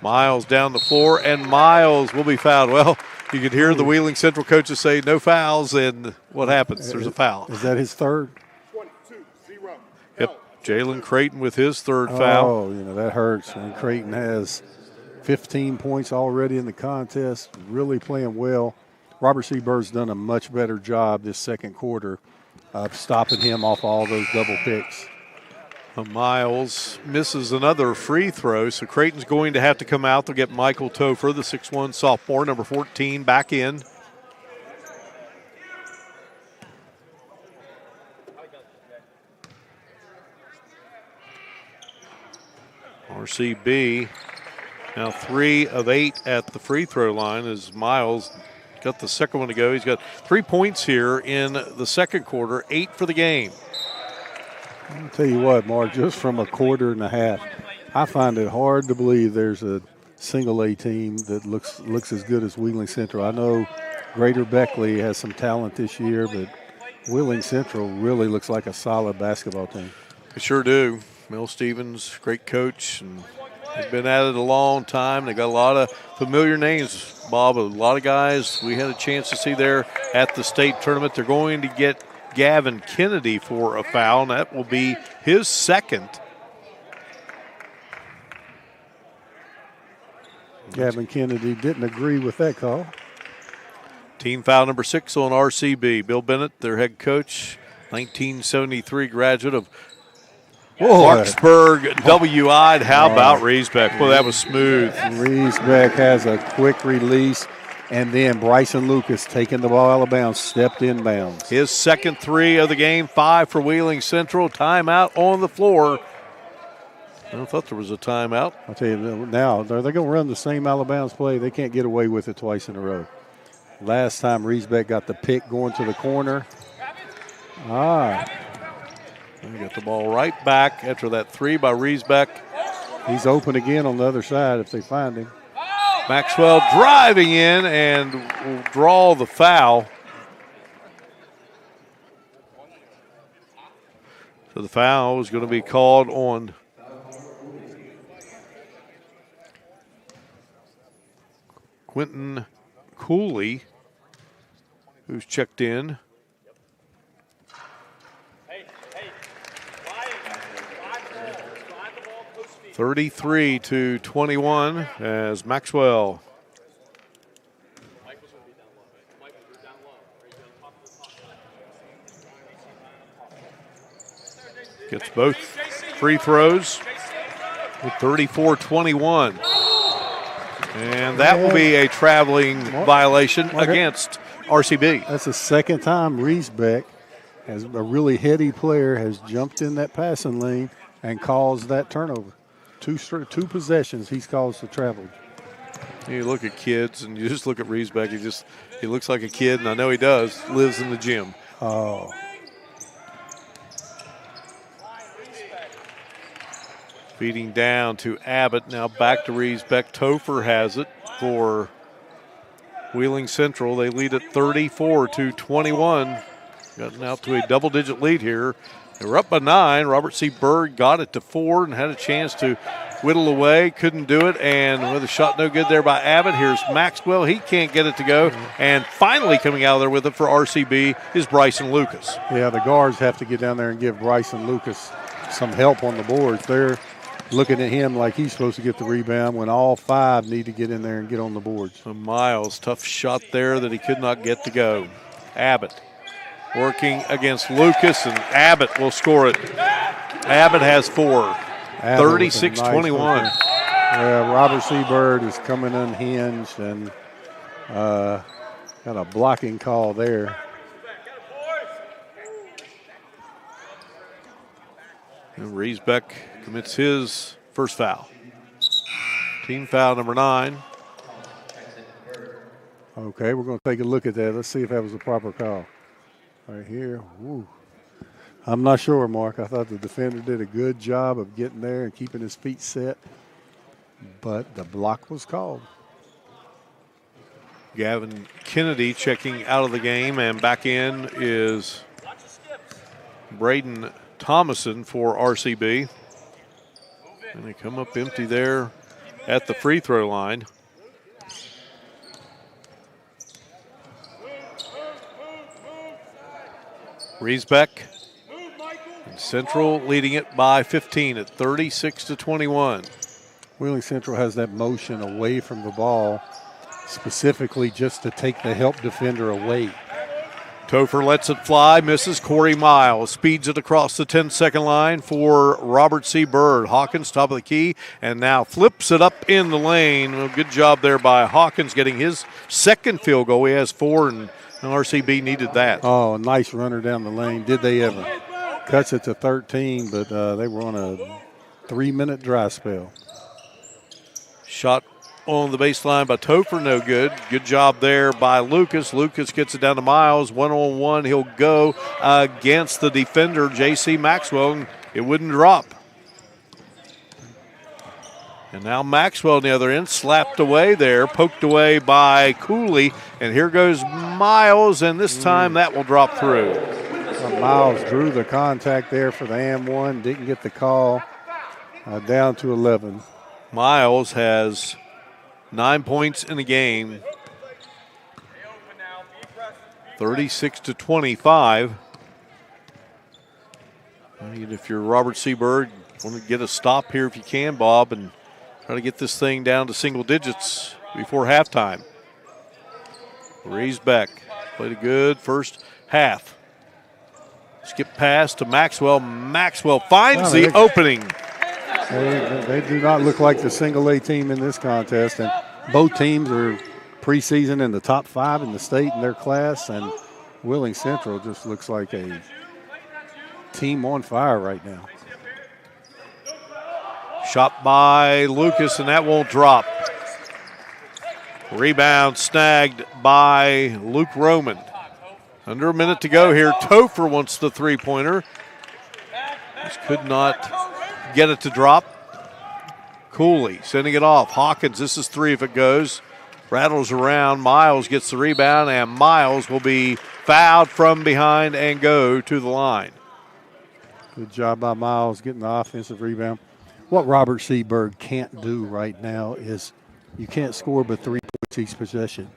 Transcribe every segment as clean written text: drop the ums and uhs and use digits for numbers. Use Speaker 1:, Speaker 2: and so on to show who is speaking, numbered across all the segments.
Speaker 1: Miles down the floor, and Miles will be fouled. Well, you could hear the Wheeling Central coaches say no fouls, and what happens? There's a foul.
Speaker 2: Is that his third?
Speaker 1: Yep, Jalen Creighton with his third foul.
Speaker 2: Oh, that hurts when Creighton has 15 points already in the contest, really playing well. Robert C. Bird's done a much better job this second quarter of stopping him off all those double picks.
Speaker 1: Miles misses another free throw, so Creighton's going to have to come out. They'll get Michael Topher, the 6'1 sophomore, number 14, back in. RCB now 3 of 8 at the free throw line as Miles got the second one to go. He's got 3 points here in the second quarter, 8 for the game.
Speaker 2: I'll tell you what, Mark, just from a quarter and a half, I find it hard to believe there's a single A team that looks as good as Wheeling Central. I know Greater Beckley has some talent this year, but Wheeling Central really looks like a solid basketball team.
Speaker 1: They sure do. Mel Stevens, great coach, and they've been at it a long time. They got a lot of familiar names, Bob, a lot of guys we had a chance to see there at the state tournament. They're going to get Gavin Kennedy for a foul, and that will be his second.
Speaker 2: Gavin Kennedy didn't agree with that call.
Speaker 1: Team foul number 6 on RCB. Bill Bennett, their head coach, 1973 graduate of Clarksburg WI'd. How about Riesbeck? Well, that was smooth.
Speaker 2: Riesbeck has a quick release. And then Bryson Lucas taking the ball out of bounds, stepped inbounds.
Speaker 1: His second 3 of the game, 5 for Wheeling Central. Timeout on the floor. I thought there was a timeout.
Speaker 2: I'll tell you now, they're going to run the same out of bounds play. They can't get away with it twice in a row. Last time Riesbeck got the pick going to the corner.
Speaker 1: They got the ball right back after that 3 by Riesbeck.
Speaker 2: He's open again on the other side if they find him.
Speaker 1: Maxwell driving in and will draw the foul. So the foul is going to be called on Quentin Cooley, who's checked in. Hey, 33-21 as Maxwell gets both free throws with 34-21. And that will be a traveling violation against RCB.
Speaker 2: That's the second time Riesbeck, as a really heady player, has jumped in that passing lane and caused that turnover. Two possessions he's caused the travel.
Speaker 1: You look at kids and you just look at Riesbeck. He looks like a kid, and I know he does. Lives in the gym.
Speaker 2: Oh.
Speaker 1: Feeding down to Abbott. Now back to Riesbeck. Topher has it for Wheeling Central. They lead at 34-21. Gotten out to a double-digit lead here. They were up by 9. Robert C. Bird got it to 4 and had a chance to whittle away. Couldn't do it, and with a shot no good there by Abbott. Here's Maxwell. He can't get it to go. And finally coming out of there with it for RCB is Bryson Lucas.
Speaker 2: Yeah, the guards have to get down there and give Bryson Lucas some help on the boards. They're looking at him like he's supposed to get the rebound when all 5 need to get in there and get on the boards.
Speaker 1: Miles, tough shot there that he could not get to go. Abbott working against Lucas, and Abbott will score it. Abbott has 4. 36-21.
Speaker 2: Nice Robert C. Bird is coming unhinged and got a blocking call there.
Speaker 1: And Riesbeck commits his first foul. Team foul number 9.
Speaker 2: Okay, we're going to take a look at that. Let's see if that was a proper call. Right here. Woo. I'm not sure, Mark. I thought the defender did a good job of getting there and keeping his feet set, but the block was called.
Speaker 1: Gavin Kennedy checking out of the game, and back in is Braden Thomason for RCB. And they come up empty there at the free throw line. Riesbeck and Central leading it by 15 at 36-21.
Speaker 2: Wheeling Central has that motion away from the ball, specifically just to take the help defender away.
Speaker 1: Topher lets it fly, misses. Corey Miles speeds it across the 10-second line for Robert C. Bird. Hawkins, top of the key, and now flips it up in the lane. Well, good job there by Hawkins getting his second field goal. He has 4, and RCB needed that.
Speaker 2: Oh, a nice runner down the lane. Did they ever? Cuts it to 13, but they were on a 3-minute dry spell.
Speaker 1: Shot on the baseline by Topher, no good. Good job there by Lucas. Lucas gets it down to Miles. 1-on-1, he'll go against the defender, J.C. Maxwell, and it wouldn't drop. And now Maxwell on the other end, slapped away there, poked away by Cooley. And here goes Miles, and this time that will drop through.
Speaker 2: Miles drew the contact there for the and-1, didn't get the call, down to 11.
Speaker 1: Miles has 9 points in the game, 36-25. I mean, if you're Robert C. Bird, want to get a stop here if you can, Bob, and try to get this thing down to single digits before halftime. Riesbeck played a good first half. Skip pass to Maxwell. Maxwell finds the opening.
Speaker 2: They do not look like the single A team in this contest, and both teams are preseason in the top 5 in the state in their class, and Wheeling Central just looks like a team on fire right now.
Speaker 1: Shot by Lucas, and that won't drop. Rebound snagged by Luke Roman. Under a minute to go here. Topher wants the three-pointer. Just could not get it to drop. Cooley sending it off. Hawkins, this is 3 if it goes. Rattles around. Miles gets the rebound, and Miles will be fouled from behind and go to the line.
Speaker 2: Good job by Miles getting the offensive rebound. What Robert C. Bird can't do right now is you can't score but 3 points each possession.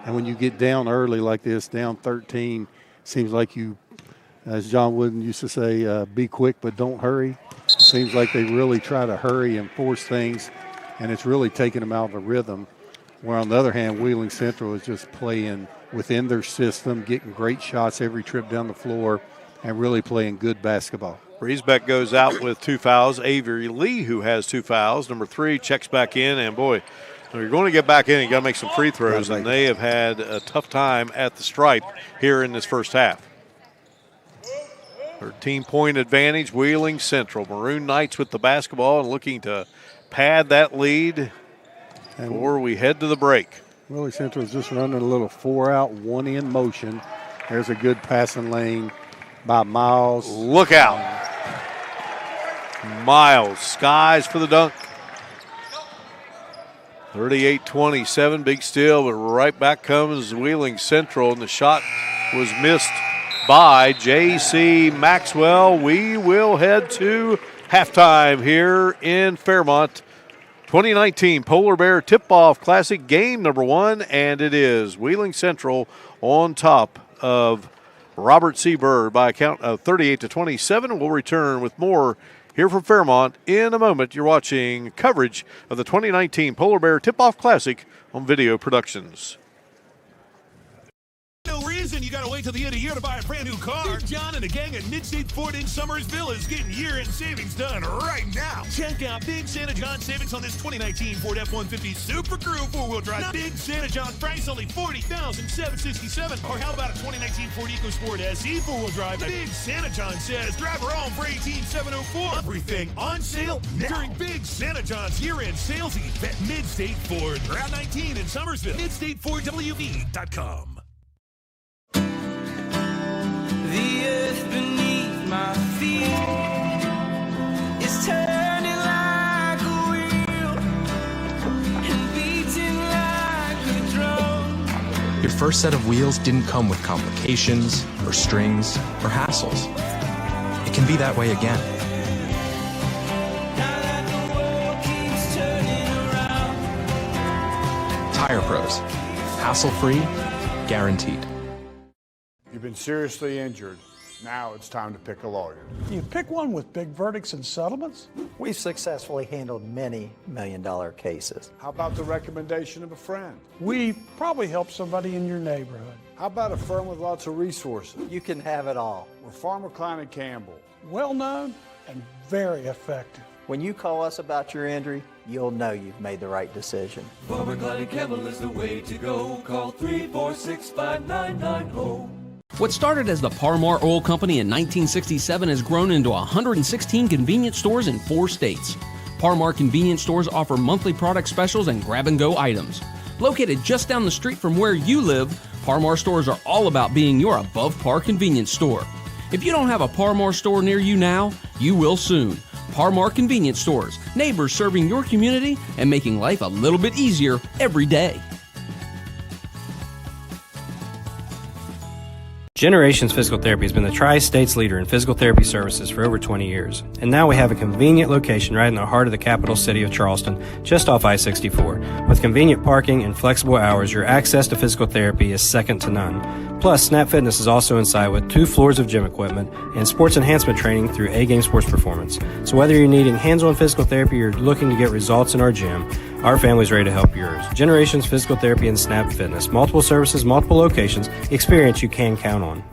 Speaker 2: And when you get down early like this, down 13, seems like you, as John Wooden used to say, be quick but don't hurry. It seems like they really try to hurry and force things, and it's really taking them out of a rhythm. Where on the other hand, Wheeling Central is just playing within their system, getting great shots every trip down the floor, and really playing good basketball.
Speaker 1: Riesbeck goes out with 2 fouls. Avery Lee, who has 2 fouls. Number 3 checks back in, and boy, if you're going to get back in, you got to make some free throws, and they have had a tough time at the stripe here in this first half. 13-point advantage, Wheeling Central. Maroon Knights with the basketball and looking to pad that lead before we head to the break.
Speaker 2: Wheeling Central is just running a little 4-out, 1-in motion. There's a good passing lane by Miles.
Speaker 1: Look out. Miles skies for the dunk. 38-27, big steal, but right back comes Wheeling Central, and the shot was missed by J.C. Maxwell. We will head to halftime here in Fairmont. 2019 Polar Bear Tip-Off Classic game number 1, and it is Wheeling Central on top of Robert C. Bird by a count of 38-27. We'll return with more here from Fairmont in a moment. You're watching coverage of the 2019 Polar Bear Tip-Off Classic on Video Productions.
Speaker 3: No reason you gotta wait till the end of the year to buy a brand new car. John and the gang at Mid-State Ford in Summersville is getting year-end savings done right now. Check out Big Santa John savings on this 2019 Ford F-150 Super Crew 4-wheel drive. Big Santa John price only $40,767. Or how about a 2019 Ford EcoSport SE 4-wheel drive? Big Santa John says drive her home for $18,704. Everything on sale now during Big Santa John's year-end sales event. Mid-State Ford, Route 19 in Summersville. MidStateFordWV.com.
Speaker 4: The earth beneath my feet is turning like a wheel and beating like a drum.
Speaker 5: Your first set of wheels didn't come with complications or strings or hassles. It can be that way again.
Speaker 4: Now that the world keeps turning around.
Speaker 5: Pros. Hassle-free, guaranteed.
Speaker 6: You've been seriously injured. Now it's time to pick a lawyer.
Speaker 7: You pick one with big verdicts and settlements?
Speaker 8: We've successfully handled many million-dollar cases.
Speaker 6: How about the recommendation of a friend?
Speaker 7: We probably help somebody in your neighborhood.
Speaker 6: How about a firm with lots of resources?
Speaker 8: You can have it all.
Speaker 6: We're Farmer Klein and Campbell.
Speaker 7: Well-known and very effective.
Speaker 8: When you call us about your injury, you'll know you've made the right decision.
Speaker 9: Farmer Klein and Campbell is the way to go. Call 346-5990.
Speaker 10: What started as the Parmar Oil Company in 1967 has grown into 116 convenience stores in 4 states. Parmar convenience stores offer monthly product specials and grab-and-go items. Located just down the street from where you live, Parmar stores are all about being your above-par convenience store. If you don't have a Parmar store near you now, you will soon. Parmar Convenience Stores, neighbors serving your community and making life a little bit easier every day.
Speaker 11: Generations Physical Therapy has been the Tri-State's leader in physical therapy services for over 20 years. And now we have a convenient location right in the heart of the capital city of Charleston, just off I-64. With convenient parking and flexible hours, your access to physical therapy is second to none. Plus, Snap Fitness is also inside with 2 floors of gym equipment and sports enhancement training through A-Game Sports Performance. So whether you're needing hands-on physical therapy or looking to get results in our gym, our family's ready to help yours. Generations Physical Therapy and Snap Fitness. Multiple services, multiple locations. Experience you can count on.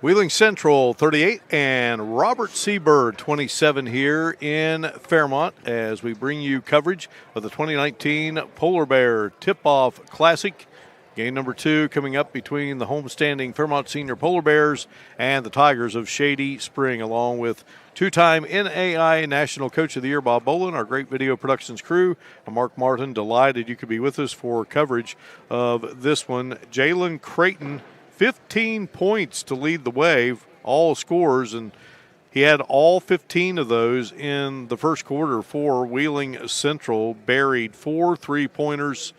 Speaker 1: Wheeling Central 38 and Robert C. Byrd 27 here in Fairmont as we bring you coverage of the 2019 Polar Bear Tip-Off Classic. Game number 2 coming up between the homestanding Fairmont Senior Polar Bears and the Tigers of Shady Spring, along with two-time NAI National Coach of the Year Bob Bolin, our great video productions crew. I'm Mark Martin, delighted you could be with us for coverage of this one. Jalen Creighton, 15 points to lead the way, all scores, and he had all 15 of those in the first quarter for Wheeling Central. Buried 4 3-pointers,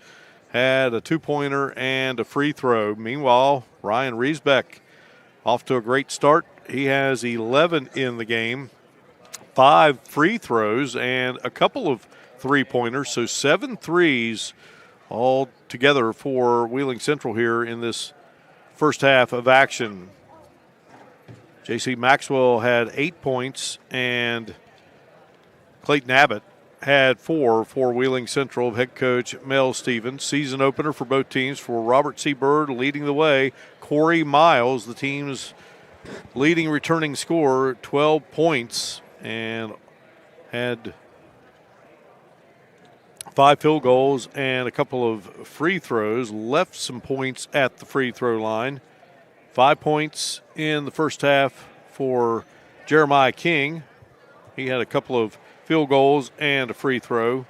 Speaker 1: had a 2-pointer and a free throw. Meanwhile, Ryan Riesbeck off to a great start. He has 11 in the game, 5 free throws, and a couple of 3-pointers, so 7 threes all together for Wheeling Central here in this first half of action. J.C. Maxwell had 8 points, and Clayton Abbott had 4 for Wheeling Central. Head coach Mel Stevens. Season opener for both teams for Robert C. Byrd leading the way. Corey Miles, the team's leading returning scorer, 12 points, and had 5 field goals and a couple of free throws. Left some points at the free throw line. 5 points in the first half for Jeremiah King. He had a couple of field goals and a free throw.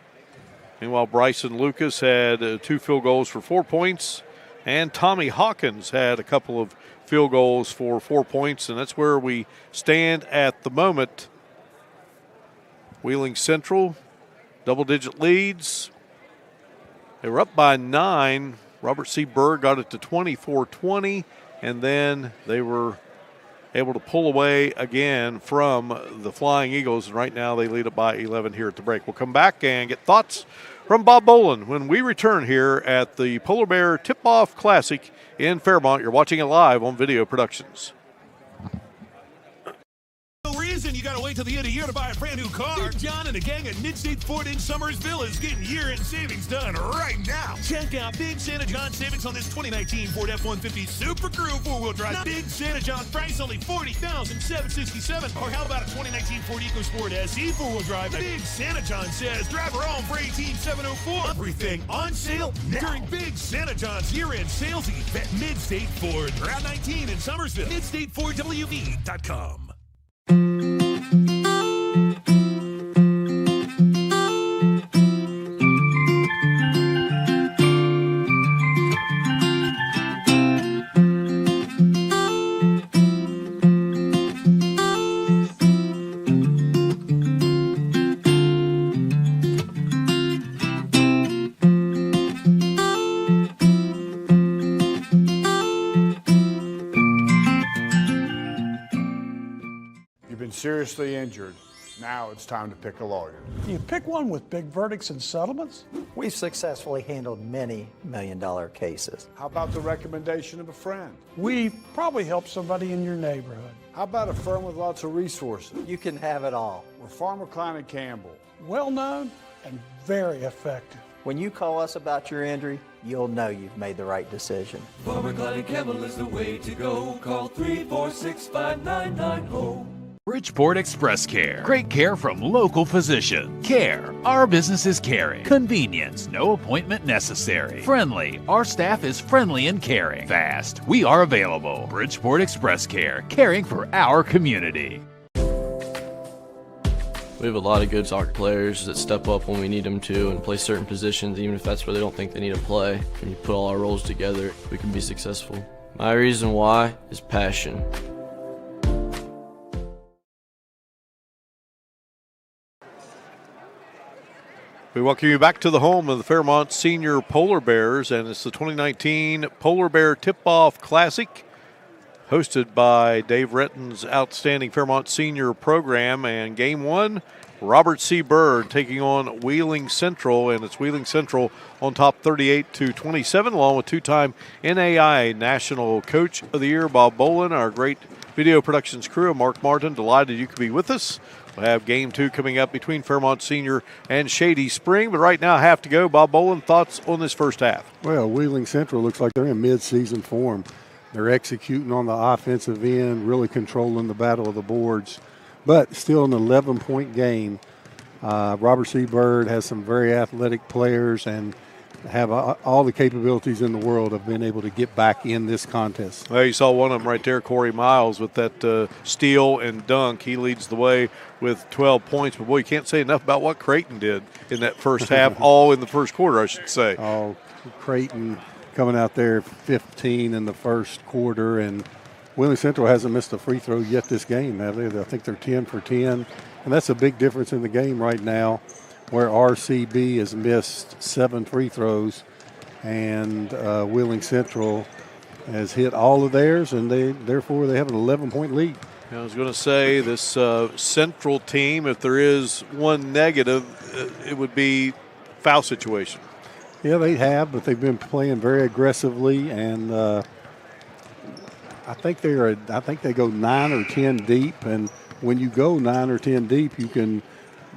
Speaker 1: Meanwhile, Bryson Lucas had 2 field goals for 4 points. And Tommy Hawkins had a couple of field goals for 4 points. And that's where we stand at the moment. Wheeling Central, double-digit leads. They were up by 9. Robert C. Byrd got it to 24-20, and then they were able to pull away again from the Flying Eagles. And right now they lead it by 11 here at the break. We'll come back and get thoughts from Bob Bolin when we return here at the Polar Bear Tip-Off Classic in Fairmont. You're watching it live on Video Productions.
Speaker 3: You gotta wait till the end of the year to buy a brand new car. Big John and the gang at Mid-State Ford in Summersville is getting year-end savings done right now. Check out Big Santa John savings on this 2019 Ford F-150 Super Crew 4-wheel drive. Big Santa John price only $40,767. Or how about a 2019 Ford EcoSport SE 4-wheel drive? Big Santa John says drive her home for $18,704. Everything on sale now during Big Santa John's year-end sales event. Mid-State Ford, Route 19 in Summersville. MidStateFordWV.com.
Speaker 6: You've been seriously injured. Now it's time to pick a lawyer.
Speaker 7: You pick one with big verdicts and settlements?
Speaker 8: We've successfully handled many million-dollar cases.
Speaker 6: How about the recommendation of a friend?
Speaker 7: We probably help somebody in your neighborhood.
Speaker 6: How about a firm with lots of resources?
Speaker 8: You can have it all.
Speaker 6: We're Farmer Klein and Campbell.
Speaker 7: Well known and very effective.
Speaker 8: When you call us about your injury, you'll know you've made the right decision.
Speaker 9: Farmer Klein and Campbell is the way to go. Call 346-5990.
Speaker 3: Bridgeport Express Care. Great care from local physician. Care. Our business is caring. Convenience. No appointment necessary. Friendly. Our staff is friendly and caring. Fast. We are available. Bridgeport Express Care. Caring for our community.
Speaker 12: We have a lot of good soccer players that step up when we need them to and play certain positions, even if that's where they don't think they need to play. When you put all our roles together, we can be successful. My reason why is passion.
Speaker 1: We welcome you back to the home of the Fairmont Senior Polar Bears, and it's the 2019 Polar Bear Tip-Off Classic, hosted by Dave Retton's outstanding Fairmont Senior program. And game one, Robert C. Byrd taking on Wheeling Central, and it's Wheeling Central on top 38-27, along with two-time NAI National Coach of the Year Bob Bolin, our great video productions crew, Mark Martin. Delighted you could be with us. We'll have game two coming up between Fairmont Senior and Shady Spring. But right now, I have to go. Bob Bolin, thoughts on this first half?
Speaker 2: Well, Wheeling Central looks like they're in mid-season form. They're executing on the offensive end, really controlling the battle of the boards. But still an 11-point game. Robert C. Byrd has some very athletic players and have all the capabilities in the world of being able to get back in this contest.
Speaker 1: Well, you saw one of them right there, Corey Miles, with that steal and dunk. He leads the way with 12 points. But, boy, you can't say enough about what Creighton did in that first half, all in the first quarter, I should say.
Speaker 2: Oh, Creighton coming out there 15 in the first quarter, and Wheeling Central hasn't missed a free throw yet this game, have they? I think they're 10 for 10, and that's a big difference in the game right now, where RCB has missed 7 free throws, and Wheeling Central has hit all of theirs, and therefore they have an 11-point lead.
Speaker 1: I was going to say this Central team, if there is one negative, it would be foul situation.
Speaker 2: Yeah, they have, but they've been playing very aggressively, and I think they go 9 or 10 deep, and when you go 9 or 10 deep, you can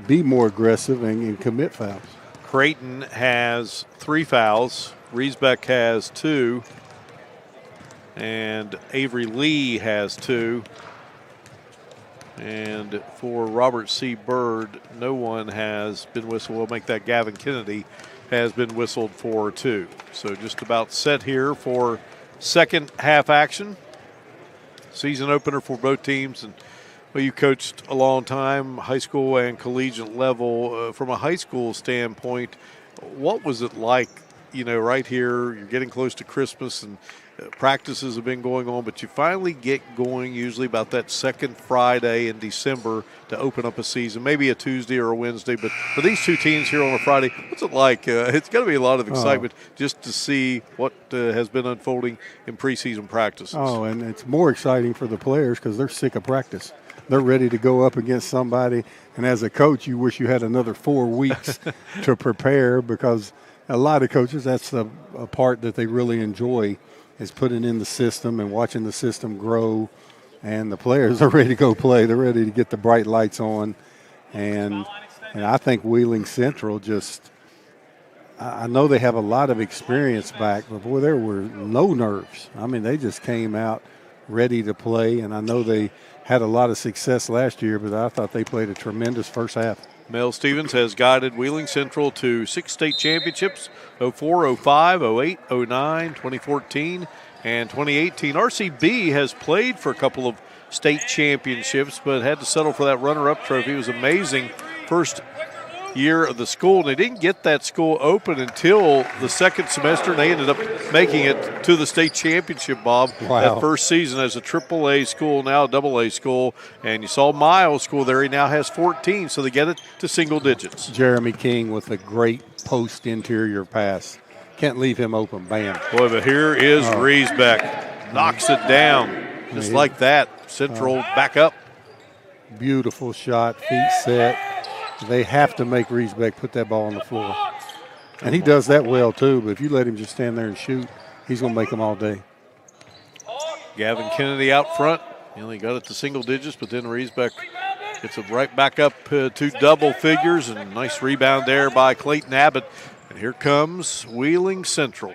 Speaker 2: be more aggressive and commit fouls.
Speaker 1: Creighton has 3 fouls. Riesbeck has 2. And Avery Lee has 2. And for Robert C. Byrd, no one has been whistled. We'll make that Gavin Kennedy has been whistled for 2. So just about set here for second half action. Season opener for both teams. And well, you coached a long time, high school and collegiate level. From a high school standpoint, what was it like, right here? You're getting close to Christmas and practices have been going on, but you finally get going usually about that second Friday in December to open up a season, maybe a Tuesday or a Wednesday. But for these two teams here on a Friday, what's it like? It's got to be a lot of excitement just to see what has been unfolding in preseason practices.
Speaker 2: Oh, and it's more exciting for the players because they're sick of practice. They're ready to go up against somebody, and as a coach, you wish you had another 4 weeks to prepare, because a lot of coaches, that's a part that they really enjoy, is putting in the system and watching the system grow, and the players are ready to go play. They're ready to get the bright lights on, and I think Wheeling Central I know they have a lot of experience back, but, boy, there were no nerves. I mean, they just came out ready to play, and I know they had a lot of success last year, but I thought they played a tremendous first half.
Speaker 1: Mel Stevens has guided Wheeling Central to 6 state championships, 04, 05, 08, 09, 2014, and 2018. RCB has played for a couple of state championships, but had to settle for that runner-up trophy. It was amazing first year of the school, and they didn't get that school open until the second semester, and they ended up making it to the state championship, Bob.
Speaker 2: Wow.
Speaker 1: That first season as a AAA school, now a AA school, and you saw Miles School there. He now has 14, so they get it to single digits.
Speaker 2: Jeremy King with a great post interior pass. Can't leave him open. Bam.
Speaker 1: Boy, but here is Riesbeck. Knocks it down just like that. Central back up.
Speaker 2: Beautiful shot, feet set. They have to make Riesbeck put that ball on the floor. And he does that well, too. But if you let him just stand there and shoot, he's going to make them all day.
Speaker 1: Gavin Kennedy out front. He only got it to single digits, but then Riesbeck gets it right back up to double figures. And a nice rebound there by Clayton Abbott. And here comes Wheeling Central.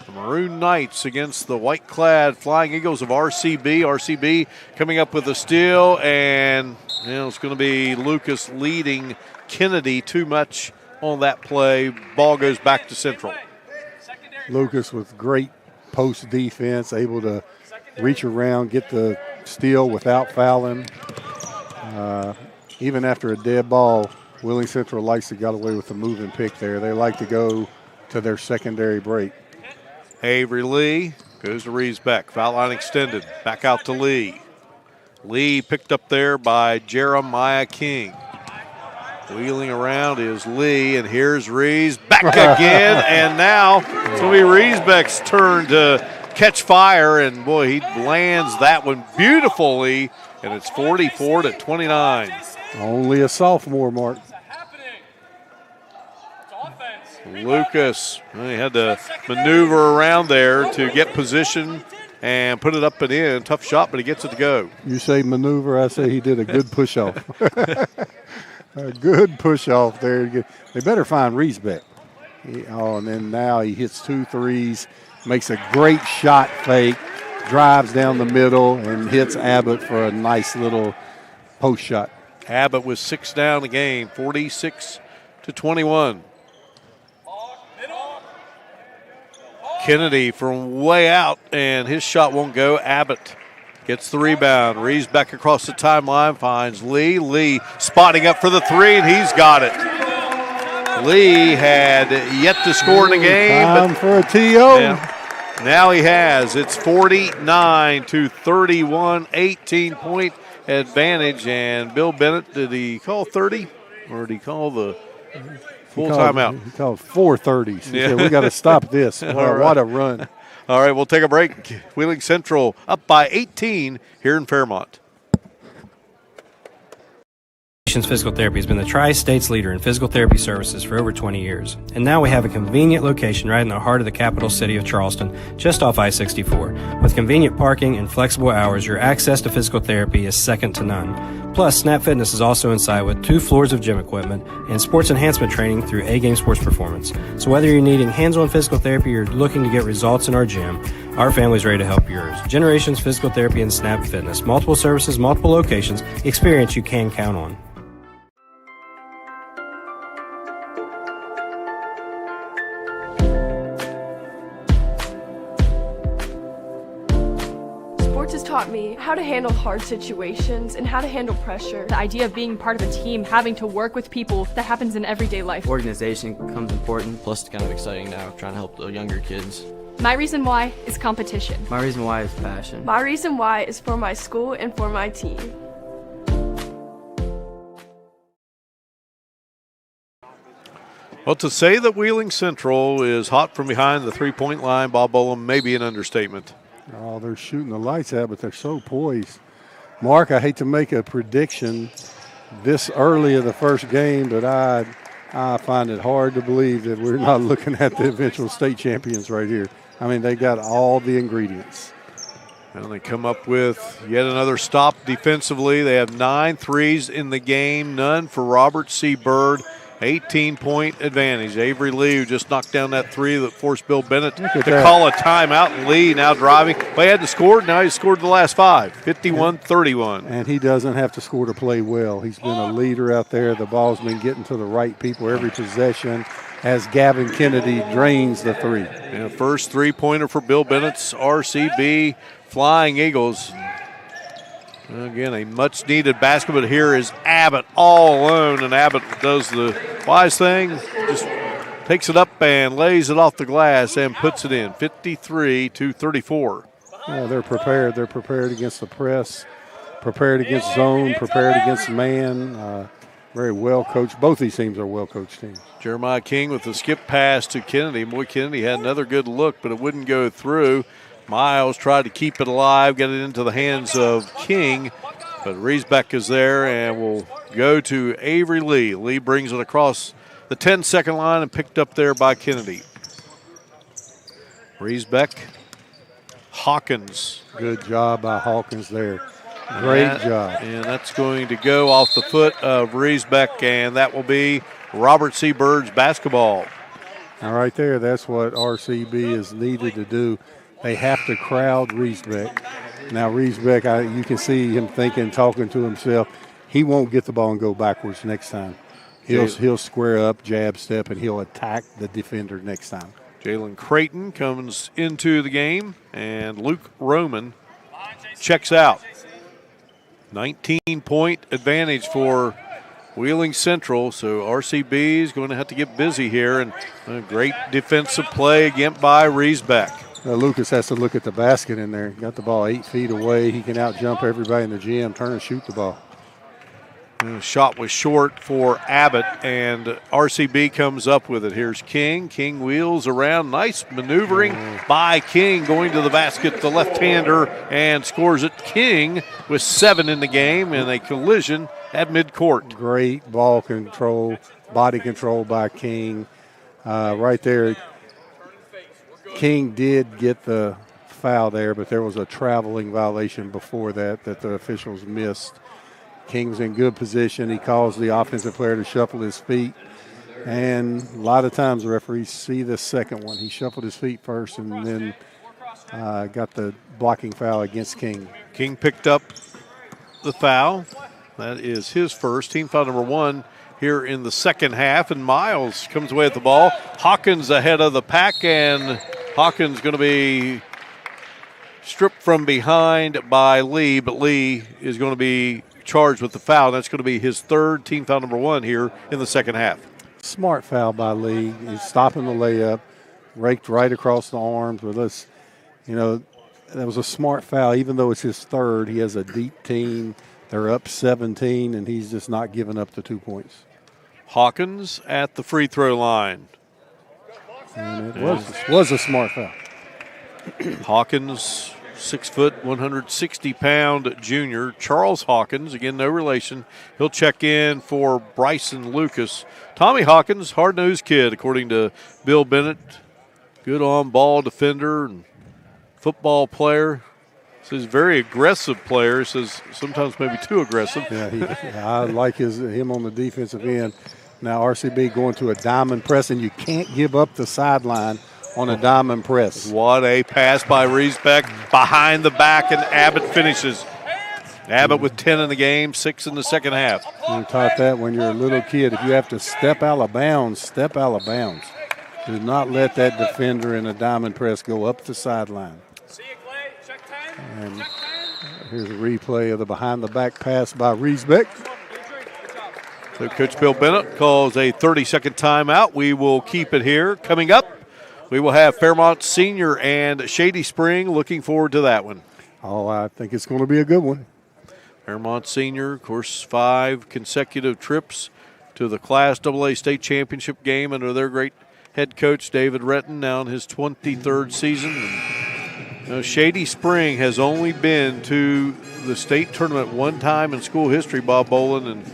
Speaker 1: The Maroon Knights against the white-clad Flying Eagles of RCB. RCB coming up with a steal, and it's going to be Lucas leading Kennedy too much on that play. Ball goes back to Central.
Speaker 2: Lucas with great post defense, able to reach around, get the steal without fouling. Even after a dead ball, Wheeling Central likes to get away with the moving pick there. They like to go to their secondary break.
Speaker 1: Avery Lee goes to Riesbeck. Foul line extended. Back out to Lee. Lee picked up there by Jeremiah King. Wheeling around is Lee, and here's Rees back again, and now it's going to be Riesbeck's turn to catch fire, and boy, he lands that one beautifully, and it's 44-29.
Speaker 2: Only a sophomore, Mark.
Speaker 1: Lucas, he had to maneuver around there to get position and put it up and in. Tough shot, but he gets it to go.
Speaker 2: You say maneuver, I say he did a good push-off. A good push-off there. They better find Riesbeck. And then now he hits 2 threes, makes a great shot fake, drives down the middle, and hits Abbott for a nice little post shot.
Speaker 1: Abbott was 6 down the game, 46-21. Kennedy from way out, and his shot won't go. Abbott gets the rebound. Riesbeck across the timeline, finds Lee. Lee spotting up for the 3, and he's got it. Lee had yet to score in the game.
Speaker 2: Time for a TO.
Speaker 1: Yeah, now he has. It's 49-31, 18-point advantage. And Bill Bennett, did he call 30, or did he call the full timeout?
Speaker 2: He called 4:30. So he said, we got to stop this. What a run.
Speaker 1: All right, we'll take a break. Wheeling Central up by 18 here in Fairmont.
Speaker 11: Physical Therapy has been the Tri-State's leader in physical therapy services for over 20 years. And now we have a convenient location right in the heart of the capital city of Charleston, just off I-64. With convenient parking and flexible hours, your access to physical therapy is second to none. Plus, Snap Fitness is also inside with 2 floors of gym equipment and sports enhancement training through A-Game Sports Performance. So whether you're needing hands-on physical therapy or looking to get results in our gym, our family's ready to help yours. Generations Physical Therapy and Snap Fitness. Multiple services, multiple locations, experience you can count on.
Speaker 13: Taught me how to handle hard situations and how to handle pressure.
Speaker 14: The idea of being part of a team, having to work with people, that happens in everyday life.
Speaker 12: Organization becomes important. Plus, it's kind of exciting now, trying to help the younger kids.
Speaker 14: My reason why is competition.
Speaker 12: My reason why is passion.
Speaker 13: My reason why is for my school and for my team.
Speaker 1: Well, to say that Wheeling Central is hot from behind the three-point line, Bob Bolam, may be an understatement.
Speaker 2: Oh, they're shooting the lights out, but they're so poised. Mark, I hate to make a prediction this early in the first game, but I find it hard to believe that we're not looking at the eventual state champions right here. I mean, they got all the ingredients.
Speaker 1: And they come up with yet another stop defensively. They have 9 threes in the game, none for Robert C. Bird. 18-point advantage. Avery Lee, who just knocked down that 3 that forced Bill Bennett to call a timeout. And Lee now driving. Well, he hadn't scored. Now he's scored the last 5. 51-31.
Speaker 2: And he doesn't have to score to play well. He's been a leader out there. The ball's been getting to the right people every possession as Gavin Kennedy drains the 3.
Speaker 1: Yeah, first three-pointer for Bill Bennett's RCB Flying Eagles. Again, a much-needed basket, but here is Abbott all alone, and Abbott does the wise thing, just takes it up and lays it off the glass and puts it in, 53-34.
Speaker 2: Yeah, they're prepared. They're prepared against the press, prepared against zone, prepared against man. Very well coached. Both these teams are well-coached teams.
Speaker 1: Jeremiah King with the skip pass to Kennedy. Boy, Kennedy had another good look, but it wouldn't go through. Miles tried to keep it alive, get it into the hands of King, But Riesbeck is there and will go to Avery Lee. Lee brings it across the 10-second line and picked up there by Kennedy. Riesbeck, Hawkins.
Speaker 2: Good job by Hawkins there. Great job.
Speaker 1: And that's going to go off the foot of Riesbeck, and that will be Robert C. Bird's basketball.
Speaker 2: Now right there, that's what RCB is needed to do. They have to crowd Riesbeck. Now Riesbeck, you can see him thinking, talking to himself, he won't get the ball and go backwards next time. He'll square up, jab step, and he'll attack the defender next time.
Speaker 1: Jalen Creighton comes into the game, and Luke Roman checks out. 19-point advantage for Wheeling Central, so RCB is going to have to get busy here, and a great defensive play again by Riesbeck.
Speaker 2: Lucas has to look at the basket in there. Got the ball 8 feet away. He can out-jump everybody in the gym, turn and shoot the ball.
Speaker 1: The shot was short for Abbott, and RCB comes up with it. Here's King. King wheels around. Nice maneuvering by King, going to the basket, the left-hander, and scores it. King with 7 in the game, and a collision at midcourt.
Speaker 2: Great ball control, body control by King. Right there, King did get the foul there, but there was a traveling violation before that the officials missed. King's in good position. He calls the offensive player to shuffle his feet. And a lot of times the referees see the second one. He shuffled his feet first and then got the blocking foul against King.
Speaker 1: King picked up the foul. That is his first. Team foul number 1 here in the second half. And Miles comes away with the ball. Hawkins ahead of the pack, and Hawkins going to be stripped from behind by Lee, but Lee is going to be charged with the foul. That's going to be his third, team foul number 1 here in the second half.
Speaker 2: Smart foul by Lee. He's stopping the layup, raked right across the arms. But that was a smart foul. Even though it's his third, he has a deep team. They're up 17, and he's just not giving up the 2 points.
Speaker 1: Hawkins at the free throw line.
Speaker 2: And it was a smart foul.
Speaker 1: Hawkins, 6 foot, 160-pound junior. Charles Hawkins, again, no relation. He'll check in for Bryson Lucas. Tommy Hawkins, hard-nosed kid, according to Bill Bennett. Good on-ball defender and football player. Says very aggressive player. Says sometimes maybe too aggressive.
Speaker 2: Yeah, I like him on the defensive end. Now RCB going to a diamond press, and you can't give up the sideline on a diamond press.
Speaker 1: What a pass by Riesbeck behind the back, and Abbott finishes. Abbott with 10 in the game, 6 in the second half.
Speaker 2: You taught that when you're a little kid. If you have to step out of bounds, step out of bounds. Do not let that defender in a diamond press go up the sideline. And here's a replay of the behind-the-back pass by Riesbeck.
Speaker 1: So Coach Bill Bennett calls a 30-second timeout. We will keep it here. Coming up, we will have Fairmont Senior and Shady Spring. Looking forward to that one.
Speaker 2: Oh, I think it's going to be a good one.
Speaker 1: Fairmont Senior, of course, 5 consecutive trips to the Class AA State Championship game under their great head coach, David Retton, now in his 23rd season. And, Shady Spring has only been to the state tournament one time in school history, Bob Bolin, and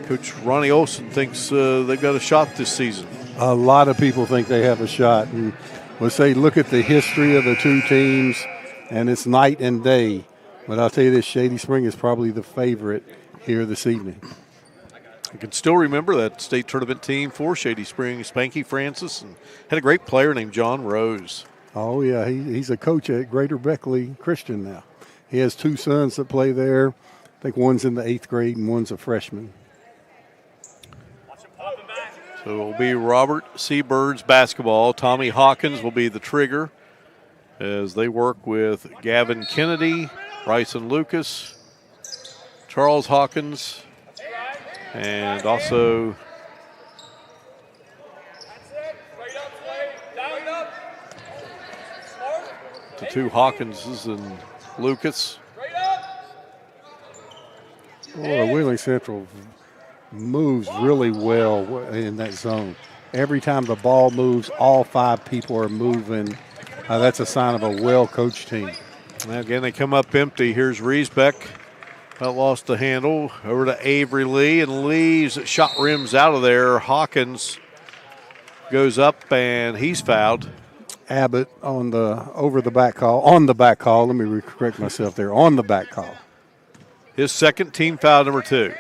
Speaker 1: Coach Ronnie Olson thinks they've got a shot this season.
Speaker 2: A lot of people think they have a shot. And let's say look at the history of the two teams, and it's night and day. But I'll tell you this, Shady Spring is probably the favorite here this evening.
Speaker 1: I can still remember that state tournament team for Shady Spring, Spanky Francis, and had a great player named John Rose.
Speaker 2: Oh, yeah, he's a coach at Greater Beckley Christian now. He has 2 sons that play there. I think one's in the 8th grade and one's a freshman.
Speaker 1: So it will be Robert C. Bird's basketball. Tommy Hawkins will be the trigger as they work with Gavin Kennedy, Bryson Lucas, Charles Hawkins, and also the 2 Hawkinses and Lucas.
Speaker 2: Boy, Wheeling Central moves really well in that zone. Every time the ball moves, all 5 people are moving. That's a sign of a well-coached team.
Speaker 1: Now again, they come up empty. Here's Riesbeck lost the handle. Over to Avery Lee, and Lee's shot rims out of there. Hawkins goes up, and he's fouled.
Speaker 2: Abbott on the back call. Let me correct myself there. On the back call.
Speaker 1: His second, team foul number 2.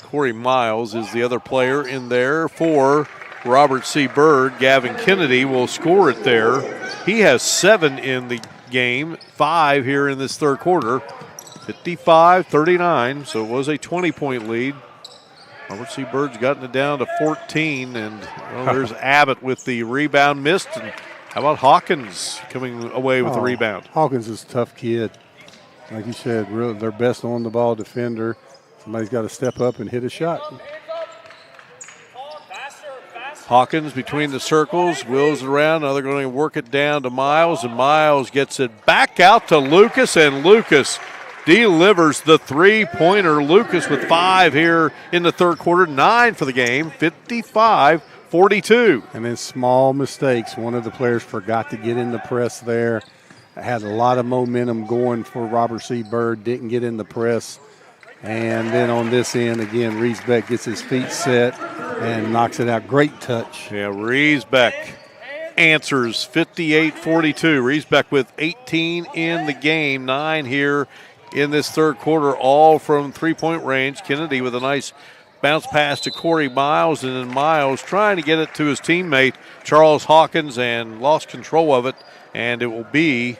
Speaker 1: Corey Miles is the other player in there for Robert C. Byrd. Gavin Kennedy will score it there. He has 7 in the game, 5 here in this third quarter. 55-39, so it was a 20-point lead. Robert C. Bird's gotten it down to 14, and there's Abbott with the rebound missed. And how about Hawkins coming away with the rebound?
Speaker 2: Hawkins is a tough kid. Like you said, really their best on-the-ball defender. Somebody's got to step up and hit a shot.
Speaker 1: Hawkins between the circles, wheels it around. Now they're going to work it down to Miles, and Miles gets it back out to Lucas, and Lucas delivers the three-pointer. Lucas with 5 here in the third quarter, 9 for the game, 55-42.
Speaker 2: And then small mistakes. One of the players forgot to get in the press there. Had a lot of momentum going for Robert C. Byrd, didn't get in the press. And then on this end, again, Riesbeck gets his feet set and knocks it out. Great touch.
Speaker 1: Yeah, Riesbeck answers 58-42. Riesbeck with 18 in the game, 9 here in this third quarter, all from three-point range. Kennedy with a nice bounce pass to Corey Miles, and then Miles trying to get it to his teammate, Charles Hawkins, and lost control of it, and it will be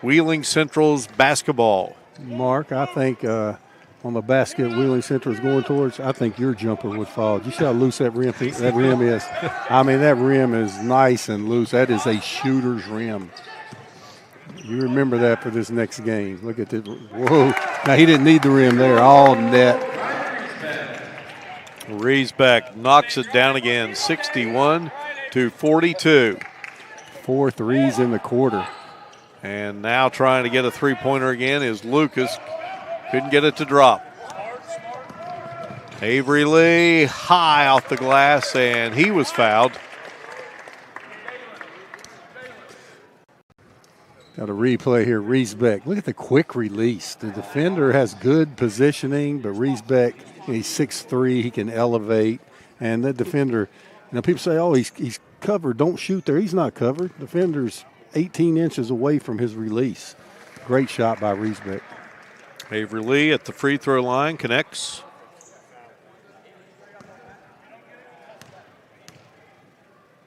Speaker 1: Wheeling Central's basketball.
Speaker 2: Mark, I think on the basket Wheeling Central is going towards, I think your jumper would fall. You see how loose that rim is? I mean, that rim is nice and loose. That is a shooter's rim. You remember that for this next game. Look at this. Whoa. Now, he didn't need the rim there. All net.
Speaker 1: Riesbeck knocks it down again, 61-42.
Speaker 2: 4 threes in the quarter.
Speaker 1: And now trying to get a three-pointer again is Lucas. Couldn't get it to drop. Avery Lee high off the glass, and he was fouled.
Speaker 2: Got a replay here. Riesbeck. Look at the quick release. The defender has good positioning, but Riesbeck, he's 6'3", he can elevate. And the defender, people say, oh, he's covered. Don't shoot there. He's not covered. Defender's 18 inches away from his release. Great shot by Riesbeck.
Speaker 1: Avery Lee at the free throw line connects.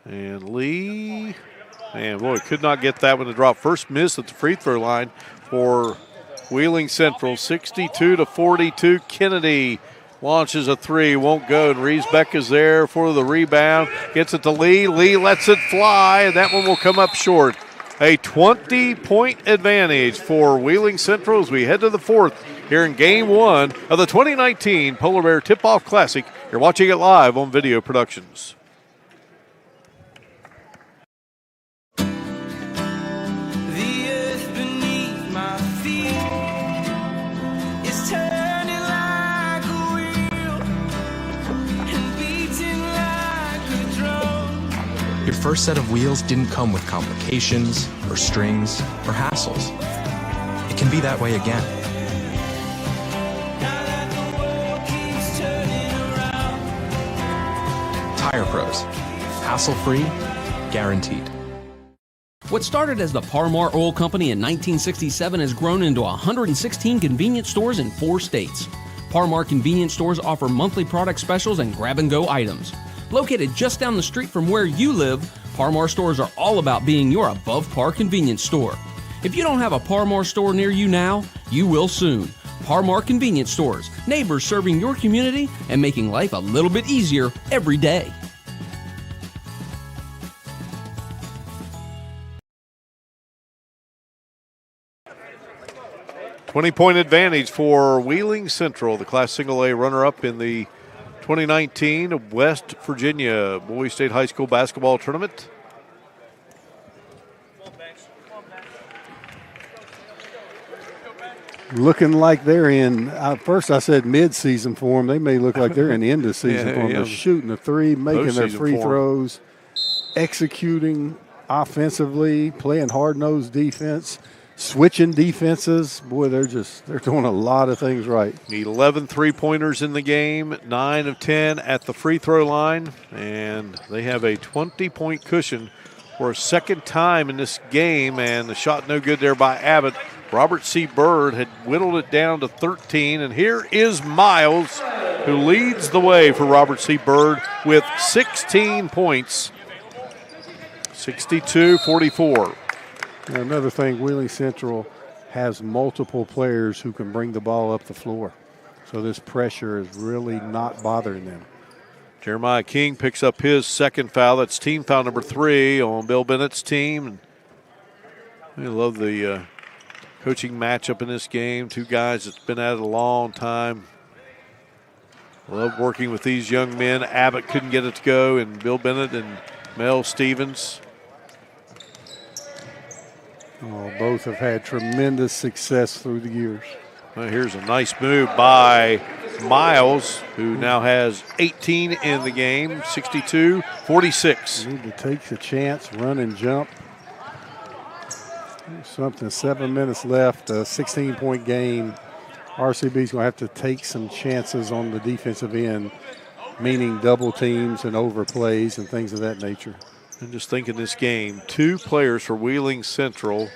Speaker 1: And Lee, man, boy, could not get that one to drop. First miss at the free throw line for Wheeling Central, 62-42. Kennedy launches a three, won't go, and Riesbeck is there for the rebound. Gets it to Lee. Lee lets it fly, and that one will come up short. A 20-point advantage for Wheeling Central as we head to the fourth here in Game 1 of the 2019 Polar Bear Tip-Off Classic. You're watching it live on Video Productions.
Speaker 4: The earth beneath my feet is turning like a wheel and beating like a drum.
Speaker 5: Your first set of wheels didn't come with complications or strings or hassles. It can be that way again. Tire Pros. Hassle-free, guaranteed.
Speaker 10: What started as the Parmar Oil Company in 1967 has grown into 116 convenience stores in 4 states. Parmar convenience stores offer monthly product specials and grab-and-go items. Located just down the street from where you live, Parmar stores are all about being your above-par convenience store. If you don't have a Parmar store near you now, you will soon. Parmar Convenience Stores, neighbors serving your community and making life a little bit easier every day.
Speaker 1: Point advantage for Wheeling Central, the Class Single A runner-up in the 2019 West Virginia Boys State High School basketball tournament.
Speaker 2: looking like they're in. First, I said mid-season form. They may look like they're in end-of-season form. They're shooting a three, making their free throws, executing offensively, playing hard-nosed defense, switching defenses. Boy, they're doing a lot of things right.
Speaker 1: 11 three-pointers in the game, 9 of 10 at the free throw line, and they have a 20-point cushion for a second time in this game, and the shot no good there by Abbott. Robert C. Byrd had whittled it down to 13, and here is Miles, who leads the way for Robert C. Byrd with 16 points, 62-44.
Speaker 2: Another thing, Wheeling Central has multiple players who can bring the ball up the floor, so this pressure is really not bothering them.
Speaker 1: Jeremiah King picks up his second foul. That's team foul number 3 on Bill Bennett's team. We love the coaching matchup in this game. Two guys that's been at it a long time. Love working with these young men. Abbott couldn't get it to go, and Bill Bennett and Mel Stevens.
Speaker 2: Both have had tremendous success through the years.
Speaker 1: Well, here's a nice move by Miles, who now has 18 in the game, 62-46.
Speaker 2: Need to take the chance, run and jump. Something, 7 minutes left, a 16-point game. RCB's going to have to take some chances on the defensive end, meaning double teams and overplays and things of that nature.
Speaker 1: And just think in this game, 2 players for Wheeling Central.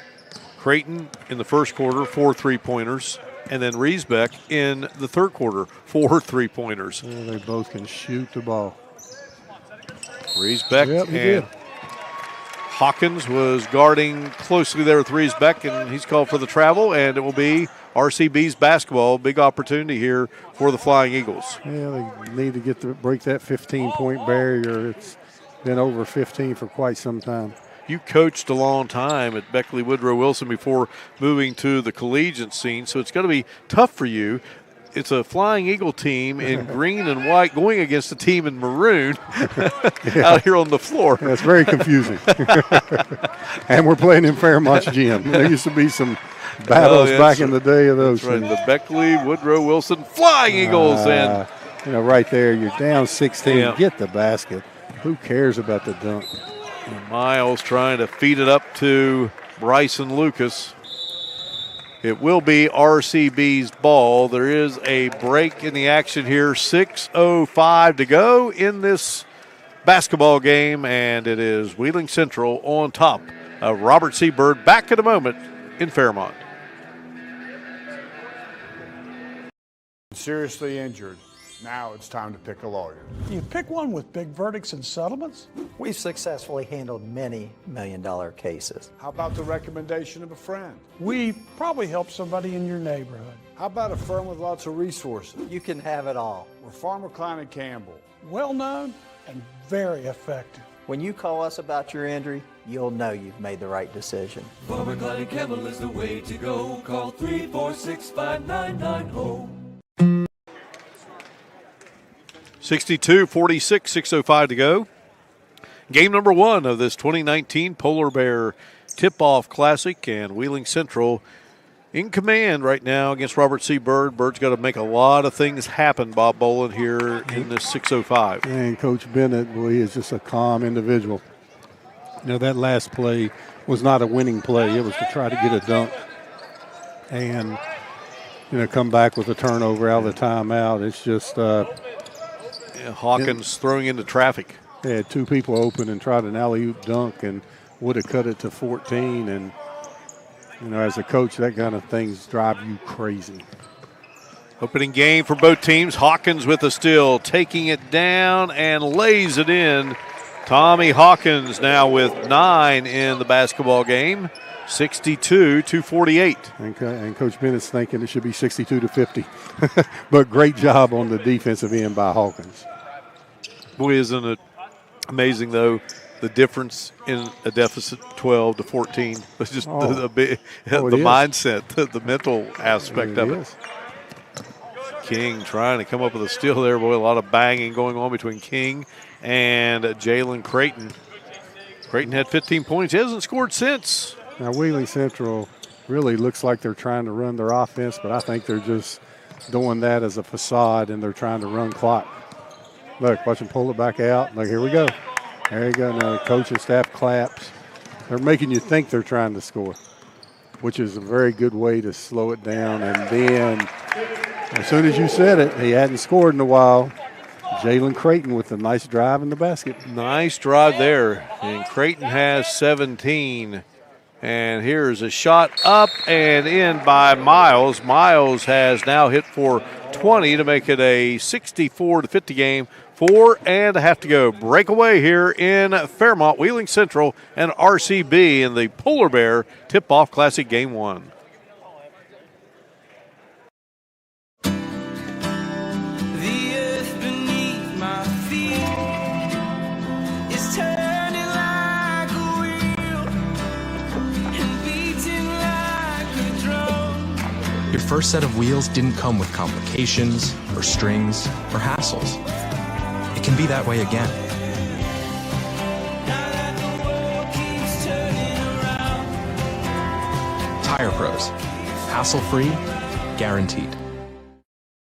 Speaker 1: Creighton in the first quarter, 4 three-pointers. And then Riesbeck in the third quarter, 4 three-pointers.
Speaker 2: Yeah, they both can shoot the ball.
Speaker 1: Riesbeck and Hawkins was guarding closely there with Riesbeck, and he's called for the travel, and it will be RCB's basketball. Big opportunity here for the Flying Eagles.
Speaker 2: Yeah, they need to break that 15-point barrier. It's been over 15 for quite some time.
Speaker 1: You coached a long time at Beckley Woodrow Wilson before moving to the collegiate scene, so it's going to be tough for you. It's a Flying Eagle team in green and white going against a team in maroon out here on the floor.
Speaker 2: That's very confusing. And we're playing in Fairmont's gym. There used to be some battles back in the day of those.
Speaker 1: That's right, the Beckley Woodrow Wilson Flying Eagles. And
Speaker 2: right there, you're down 16. Get the basket. Who cares about the dunk?
Speaker 1: And Miles trying to feed it up to Bryson Lucas. It will be RCB's ball. There is a break in the action here. 6:05 to go in this basketball game, and it is Wheeling Central on top of Robert C. Byrd. Back in a moment in Fairmont.
Speaker 6: Seriously injured. Now it's time to pick a lawyer.
Speaker 7: You pick one with big verdicts and settlements?
Speaker 8: We've successfully handled many million-dollar cases.
Speaker 6: How about the recommendation of a friend?
Speaker 7: We probably help somebody in your neighborhood.
Speaker 6: How about a firm with lots of resources?
Speaker 8: You can have it all.
Speaker 6: We're Farmer Klein and Campbell.
Speaker 7: Well known and very effective.
Speaker 8: When you call us about your injury, you'll know you've made the right decision.
Speaker 9: Farmer Klein and Campbell is the way to go. Call 346-5990.
Speaker 1: 62-46, 6:05 to go. Game number 1 of this 2019 Polar Bear Tip-Off Classic, and Wheeling Central in command right now against Robert C. Byrd. Bird's got to make a lot of things happen, Bob Boland, here in this 6:05.
Speaker 2: And Coach Bennett, well, he is just a calm individual. That last play was not a winning play. It was to try to get a dunk and, come back with a turnover out of the timeout. It's just
Speaker 1: Hawkins throwing into traffic.
Speaker 2: They had 2 people open and tried an alley-oop dunk and would have cut it to 14. And, as a coach, that kind of things drive you crazy.
Speaker 1: Opening game for both teams. Hawkins with a steal, taking it down and lays it in. Tommy Hawkins now with 9 in the basketball game. 62-48.
Speaker 2: And Coach Bennett's thinking it should be 62-50. But great job on the defensive end by Hawkins.
Speaker 1: Boy, isn't it amazing, though, the difference in a deficit 12-14. It's just the mindset, the mental aspect of it. King trying to come up with a steal there. Boy, a lot of banging going on between King and Jalen Creighton. Creighton had 15 points. He hasn't scored since.
Speaker 2: Now, Wheeling Central really looks like they're trying to run their offense, but I think they're just doing that as a facade, and they're trying to run clock. Look, watch them pull it back out. Look, here we go. There you go. Now the coaching staff claps. They're making you think they're trying to score, which is a very good way to slow it down. And then as soon as you said it, he hadn't scored in a while. Jalen Creighton with a nice drive in the basket.
Speaker 1: Nice drive there. And Creighton has 17. And here's a shot up and in by Miles. Miles has now hit for 20 to make it a 64-50 game. 4.5 to go. Breakaway here in Fairmont, Wheeling Central, and RCB in the Polar Bear Tip-Off Classic Game 1.
Speaker 5: Your first set of wheels didn't come with complications, or strings, or hassles. It can be that way again. Tire Pros. Hassle-free, guaranteed.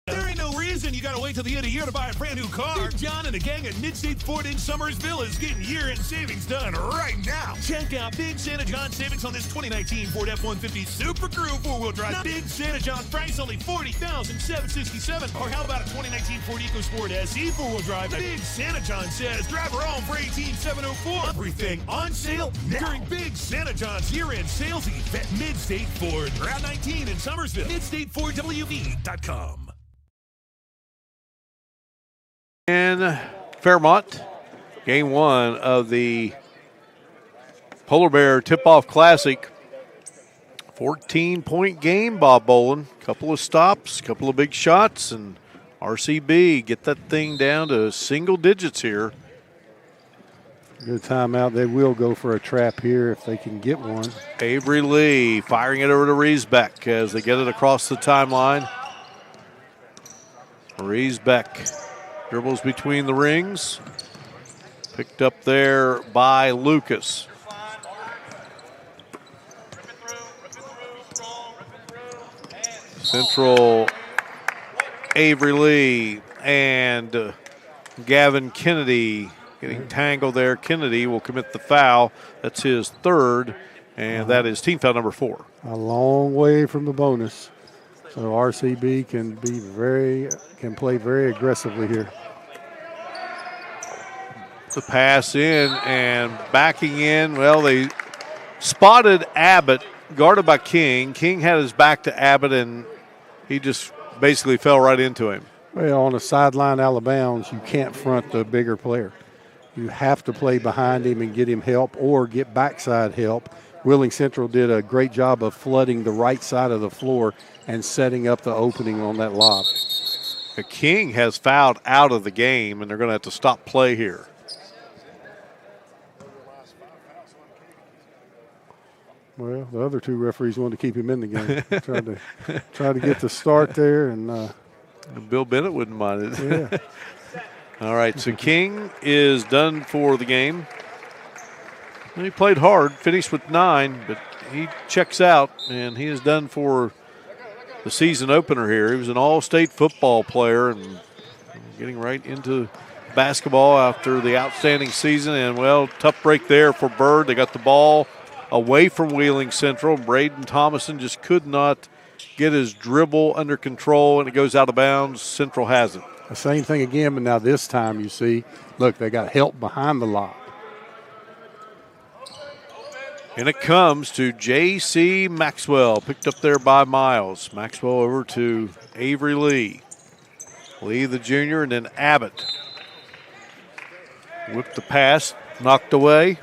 Speaker 3: There ain't no reason you gotta wait till the end of the year to buy a brand new car. Big John and the gang at Mid-State Ford in Summersville is getting year-end savings done right now. Check out Big Santa John savings on this 2019 Ford F-150 Super Crew 4-wheel drive. Big Santa John price only $40,767. Or how about a 2019 Ford EcoSport SE 4-wheel drive? Big Santa John says drive her home for $18,704. Everything on sale now during Big Santa John's year-end sales event. Mid-State Ford, Route 19 in Summersville. MidStateFordWV.com.
Speaker 1: In Fairmont, game 1 of the Polar Bear Tip-Off Classic. 14-point game, Bob Bolin. Couple of stops, couple of big shots, and RCB get that thing down to single digits here.
Speaker 2: Good timeout. They will go for a trap here if they can get one.
Speaker 1: Avery Lee firing it over to Riesbeck as they get it across the timeline. Riesbeck dribbles between the rings. Picked up there by Lucas. Central, Avery Lee and Gavin Kennedy getting tangled there. Kennedy will commit the foul. That's his third, and that is team foul number 4.
Speaker 2: A long way from the bonus. So RCB can play very aggressively here.
Speaker 1: The pass in and backing in. Well, they spotted Abbott, guarded by King. King had his back to Abbott, and he just basically fell right into him.
Speaker 2: Well, on a sideline out of bounds, you can't front the bigger player. You have to play behind him and get him help or get backside help. Wheeling Central did a great job of flooding the right side of the floor and setting up the opening on that lob.
Speaker 1: King has fouled out of the game, and they're going to have to stop play here.
Speaker 2: Well, the other two referees wanted to keep him in the game. tried to get the start there, and
Speaker 1: Bill Bennett wouldn't mind it.
Speaker 2: Yeah.
Speaker 1: All right, so King is done for the game. He played hard, finished with 9, but he checks out, and he is done for the season opener here. He was an all-state football player and getting right into basketball after the outstanding season. And, well, tough break there for Bird. They got the ball away from Wheeling Central. Braden Thomason just could not get his dribble under control, and it goes out of bounds. Central has it.
Speaker 2: The same thing again, but now this time you see, look, they got help behind the lob.
Speaker 1: And it comes to J.C. Maxwell, picked up there by Miles. Maxwell over to Avery Lee. Lee the junior, and then Abbott. Whipped the pass, knocked away.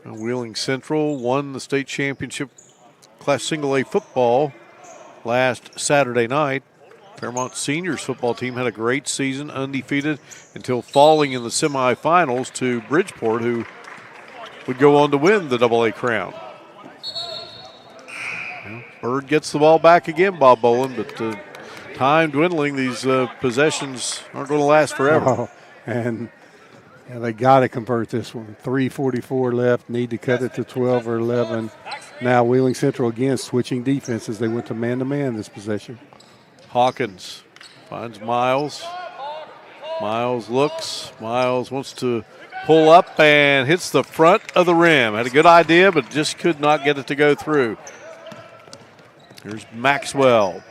Speaker 1: Wheeling Central won the state championship Class Single A football last Saturday night. Fairmont Seniors football team had a great season, undefeated, until falling in the semifinals to Bridgeport, who would go on to win the AA crown. Bird gets the ball back again, Bob Bolin, but time dwindling. These possessions aren't going to last forever.
Speaker 2: And Yeah, they got to convert this one. 3:44 left. Need to cut it to 12 or 11. Now Wheeling Central again switching defenses. They went to man-to-man this possession.
Speaker 1: Hawkins finds Miles. Miles looks. Miles wants to pull up and hits the front of the rim. Had a good idea, but just could not get it to go through. Here's Maxwell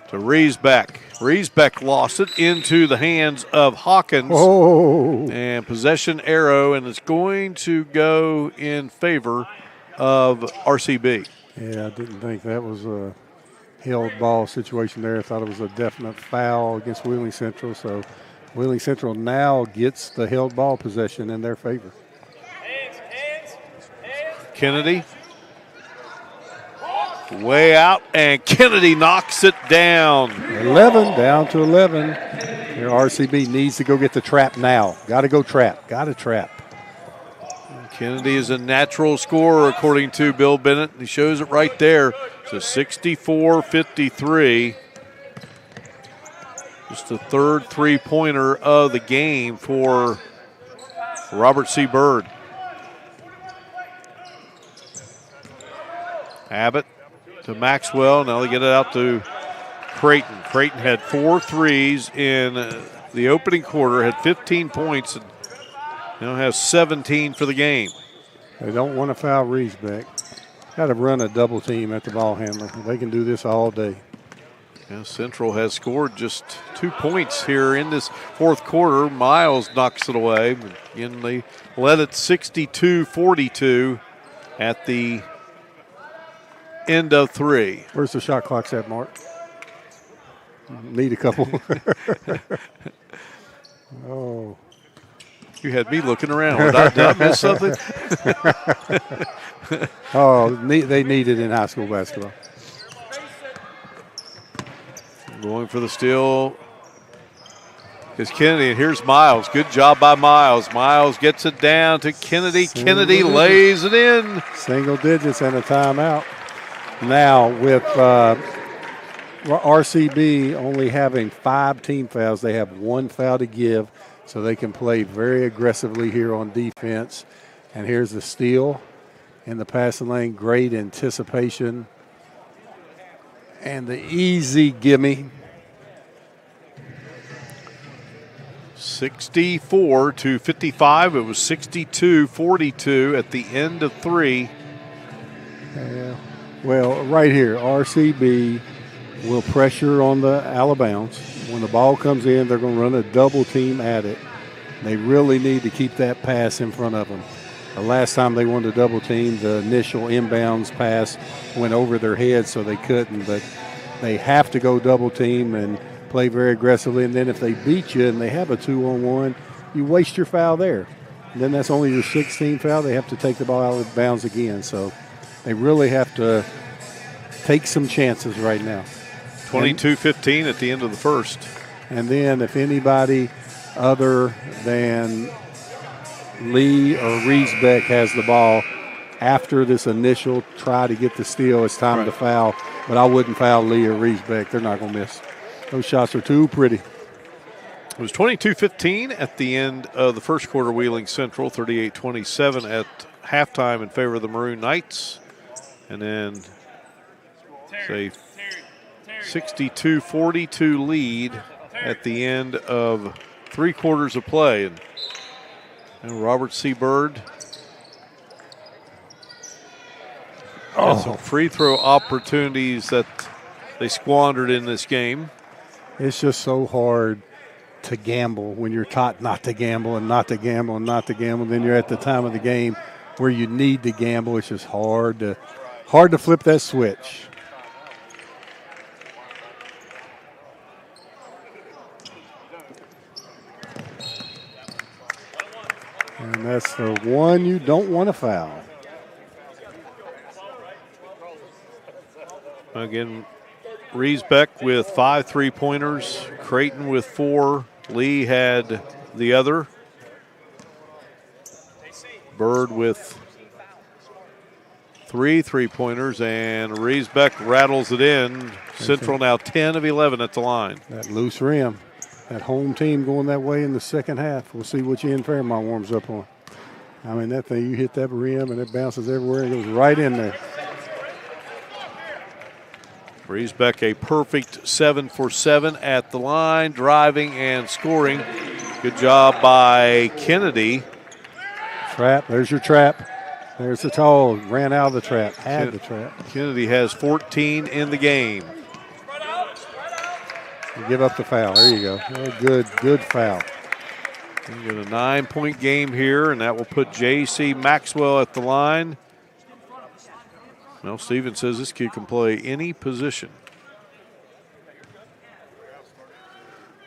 Speaker 1: to Riesbeck. Riesbeck lost it into the hands of Hawkins.
Speaker 2: Oh.
Speaker 1: And possession arrow, and it's going to go in favor of RCB.
Speaker 2: Yeah, I didn't think that was a held ball situation there. I thought it was a definite foul against Wheeling Central. So Wheeling Central now gets the held ball possession in their favor.
Speaker 1: Kennedy. Way out, and Kennedy knocks it down.
Speaker 2: 11, down to 11. Here RCB needs to go get the trap now. Got to go trap. Got to trap.
Speaker 1: Kennedy is a natural scorer, according to Bill Bennett. He shows it right there. It's a 64-53. Just the third three-pointer of the game for Robert C. Byrd. Abbott to Maxwell. Now they get it out to Creighton. Creighton had 4 threes in the opening quarter, had 15 points, and now has 17 for the game.
Speaker 2: They don't want to foul Riesbeck. Got to run a double team at the ball handler. They can do this all day.
Speaker 1: Yeah, Central has scored just 2 points here in this fourth quarter. Miles knocks it away. Again, they led it 62-42 at the end of 3.
Speaker 2: Where's the shot clocks at, Mark? Need a couple. Oh.
Speaker 1: You had me looking around. Did I miss something?
Speaker 2: Oh, they need it in high school basketball.
Speaker 1: Going for the steal is Kennedy, and here's Miles. Good job by Miles. Miles gets it down to Kennedy. Kennedy lays it in.
Speaker 2: Single digits and a timeout. Now with RCB only having 5 team fouls, they have 1 foul to give, so they can play very aggressively here on defense. And here's the steal in the passing lane. Great anticipation. And the easy gimme.
Speaker 1: 64-55. It was 62-42 at the end of 3.
Speaker 2: Yeah. Well, right here, RCB will pressure on the out of bounds. When the ball comes in, they're going to run a double team at it. They really need to keep that pass in front of them. The last time they wanted to double team, the initial inbounds pass went over their heads, so they couldn't. But they have to go double team and play very aggressively. And then if they beat you and they have a 2-on-1, you waste your foul there. And then that's only your 16th foul. They have to take the ball out of bounds again. So they really have to take some chances right now.
Speaker 1: 22-15 at the end of the first.
Speaker 2: And then if anybody other than Lee or Riesbeck has the ball after this initial try to get the steal, it's time to foul. But I wouldn't foul Lee or Riesbeck. They're not going to miss. Those shots are too pretty.
Speaker 1: It was 22-15 at the end of the first quarter. Wheeling Central 38-27 at halftime in favor of the Maroon Knights. And then say 62-42 lead at the end of 3 quarters of play. And Robert C. Byrd had some free throw opportunities that they squandered in this game.
Speaker 2: It's just so hard to gamble when you're taught not to gamble and not to gamble and not to gamble. Then you're at the time of the game where you need to gamble. It's just hard to flip that switch. And that's the one you don't want to foul.
Speaker 1: Again, Riesbeck with 5 3-pointers, Creighton with 4. Lee had the other. Byrd with 3 3-pointers, and Riesbeck rattles it in. Central now 10 of 11 at the line.
Speaker 2: That loose rim. That home team going that way in the second half. We'll see what you in Fairmont warms up on. I mean, that thing, you hit that rim and it bounces everywhere and it goes right in there.
Speaker 1: Riesbeck a perfect 7 for 7 at the line, driving and scoring. Good job by Kennedy.
Speaker 2: Trap, there's your trap. There's the tall, ran out of the trap, had the trap.
Speaker 1: Kennedy has 14 in the game.
Speaker 2: You give up the foul, there you go. Oh, good foul.
Speaker 1: We got a 9-point game here, and that will put J.C. Maxwell at the line. Well, Steven says this kid can play any position.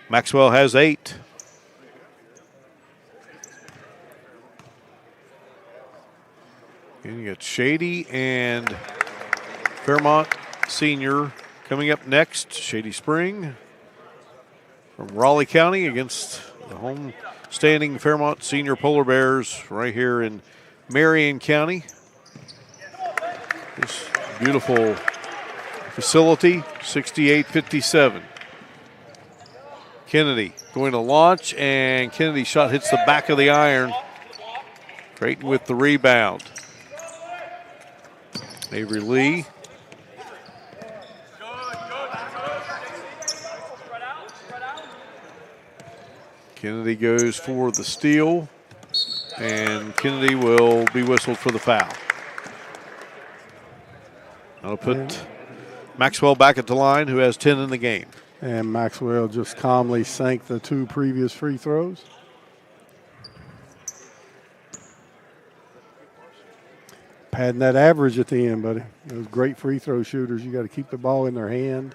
Speaker 1: Maxwell has 8. And you got Shady and Fairmont Senior coming up next. Shady Spring from Raleigh County against the home-standing Fairmont Senior Polar Bears right here in Marion County. This beautiful facility, 68-57. Kennedy going to launch, and Kennedy's shot hits the back of the iron. Creighton with the rebound. Avery Lee. Kennedy goes for the steal, and Kennedy will be whistled for the foul. That'll put Maxwell back at the line, who has 10 in the game.
Speaker 2: And Maxwell just calmly sank the 2 previous free throws. Padding that average at the end, buddy. Those great free throw shooters, you got to keep the ball in their hand.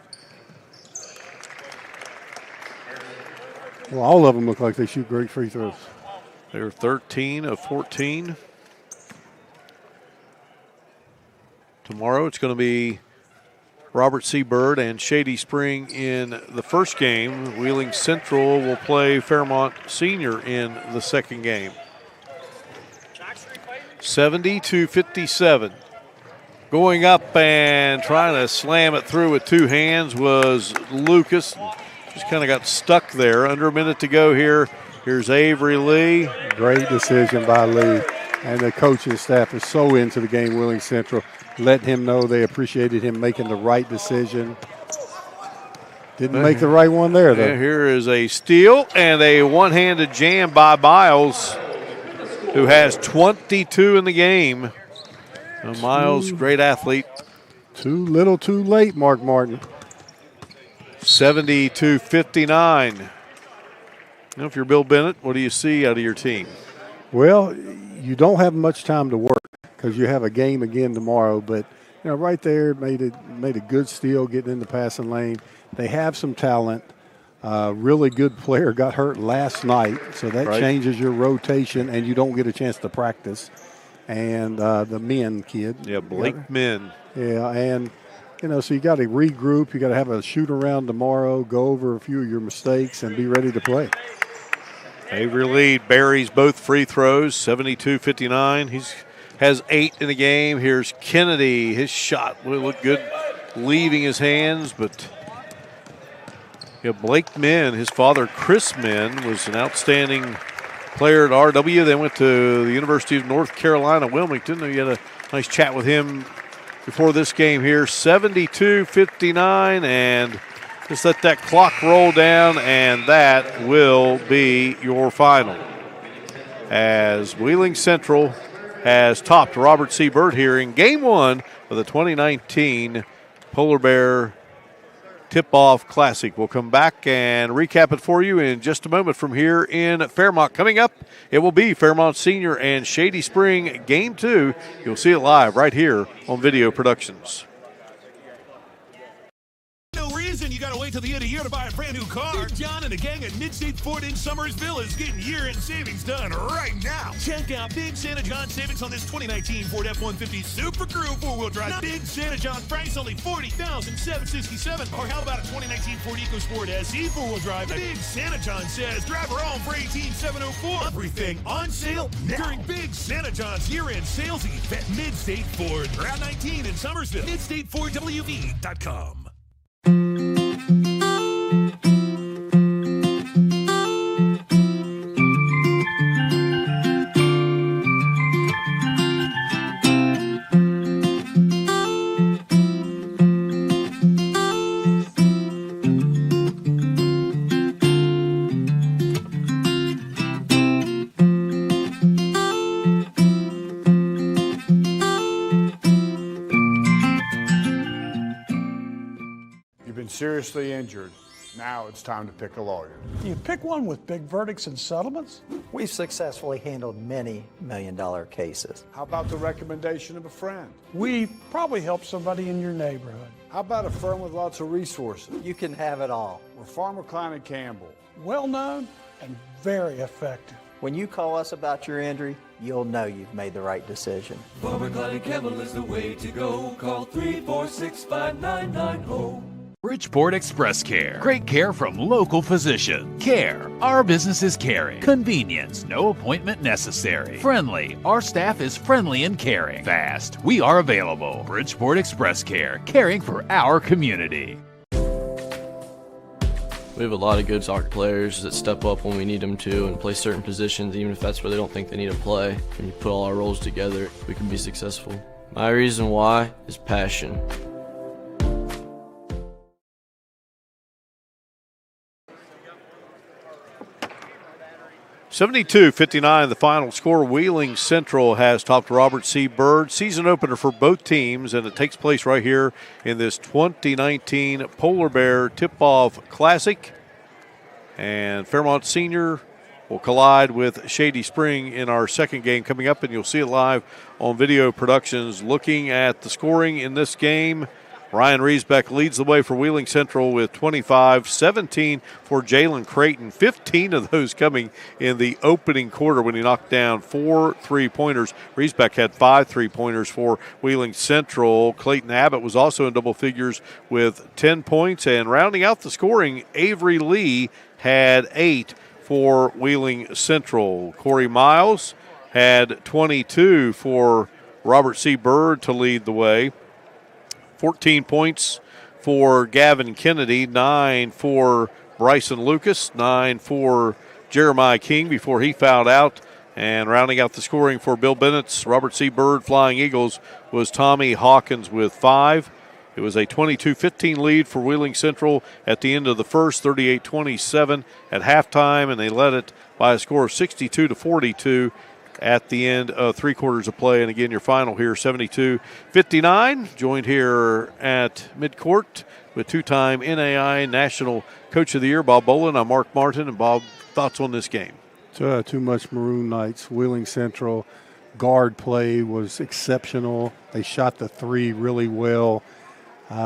Speaker 2: Well, all of them look like they shoot great free throws.
Speaker 1: They're 13 of 14. Tomorrow it's going to be Robert C. Byrd and Shady Spring in the first game. Wheeling Central will play Fairmont Senior in the second game. 70-57. Going up and trying to slam it through with 2 hands was Lucas. Just kind of got stuck there. Under a minute to go here. Here's Avery Lee.
Speaker 2: Great decision by Lee. And the coaching staff is so into the game, Wheeling Central. Let him know they appreciated him making the right decision. Didn't make the right one there, though.
Speaker 1: Yeah, here is a steal and a one-handed jam by Miles, who has 22 in the game. Miles, great athlete.
Speaker 2: Too little, too late, Mark Martin.
Speaker 1: 70-59. Now, if you're Bill Bennett, what do you see out of your team?
Speaker 2: Well, you don't have much time to work because you have a game again tomorrow. But you know, right there, made a good steal getting in the passing lane. They have some talent. Really good player got hurt last night, so that changes your rotation, and you don't get a chance to practice. And the Min kid.
Speaker 1: Yeah, Blake Min.
Speaker 2: Yeah, and, you know, so you got to regroup. You got to have a shoot around tomorrow, go over a few of your mistakes, and be ready to play.
Speaker 1: Avery Lee buries both free throws, 72-59. He has 8 in the game. Here's Kennedy. His shot will look good leaving his hands, but yeah, Blake Min, his father Chris Min, was an outstanding player at RW. Then went to the University of North Carolina, Wilmington. You had a nice chat with him before this game here. 72-59, and just let that clock roll down, and that will be your final. As Wheeling Central has topped Robert C. Byrd here in Game 1 of the 2019 Polar Bear Tip-Off Classic. We'll come back and recap it for you in just a moment from here in Fairmont. Coming up, it will be Fairmont Senior and Shady Spring Game 2. You'll see it live right here on Video Productions.
Speaker 3: You gotta wait till the end of the year to buy a brand new car. Big John and the gang at Mid-State Ford in Summersville is getting year-end savings done right now. Check out Big Santa John savings on this 2019 Ford F-150 Super Crew 4-wheel drive. Big Santa John price only $40,767. Or how about a 2019 Ford EcoSport SE 4-wheel drive? Big Santa John says drive her on for $18,704. Everything on sale now during Big Santa John's year-end sales event. Mid-State Ford, Route 19 in Summersville. MidStateFordWV.com.
Speaker 6: seriously injured, now it's time to pick a lawyer.
Speaker 7: Do you pick one with big verdicts and settlements?
Speaker 8: We've successfully handled many million-dollar cases.
Speaker 6: How about the recommendation of a friend?
Speaker 7: We probably help somebody in your neighborhood.
Speaker 6: How about a firm with lots of resources?
Speaker 8: You can have it all.
Speaker 6: We're Farmer Klein and Campbell.
Speaker 7: Well known and very effective.
Speaker 8: When you call us about your injury, you'll know you've made the right decision.
Speaker 9: Farmer Klein and Campbell is the way to go. Call 346-5990.
Speaker 15: Bridgeport Express Care. Great care from local physician. Care. Our business is caring. Convenience. No appointment necessary. Friendly. Our staff is friendly and caring. Fast. We are available. Bridgeport Express Care. Caring for our community.
Speaker 12: We have a lot of good soccer players that step up when we need them to and play certain positions, even if that's where they don't think they need to play. When you put all our roles together, we can be successful. My reason why is passion.
Speaker 1: (72-59) the final score. Wheeling Central has topped Robert C. Byrd. Season opener for both teams, and it takes place right here in this 2019 Polar Bear Tip-Off Classic. And Fairmont Senior will collide with Shady Spring in our second game coming up, and you'll see it live on Video Productions. Looking at the scoring in this game, Ryan Riesbeck leads the way for Wheeling Central with 25, 17 for Jalen Creighton, 15 of those coming in the opening quarter when he knocked down 4 3-pointers. Riesbeck had 5 3-pointers for Wheeling Central. Clayton Abbott was also in double figures with 10 points. And rounding out the scoring, Avery Lee had 8 for Wheeling Central. Corey Miles had 22 for Robert C. Byrd to lead the way. 14 points for Gavin Kennedy, 9 for Bryson Lucas, 9 for Jeremiah King before he fouled out. And rounding out the scoring for Bill Bennett's Robert C. Byrd Flying Eagles was Tommy Hawkins with 5. It was a 22-15 lead for Wheeling Central at the end of the first, 38-27 at halftime, and they led it by a score of 62-42. At the end of 3 quarters of play. And again, your final here, 72-59. Joined here at midcourt with 2-time NAI National Coach of the Year, Bob Bolin. I'm Mark Martin. And Bob, thoughts on this game?
Speaker 2: Too much Maroon Knights. Wheeling Central guard play was exceptional. They shot the 3 really well.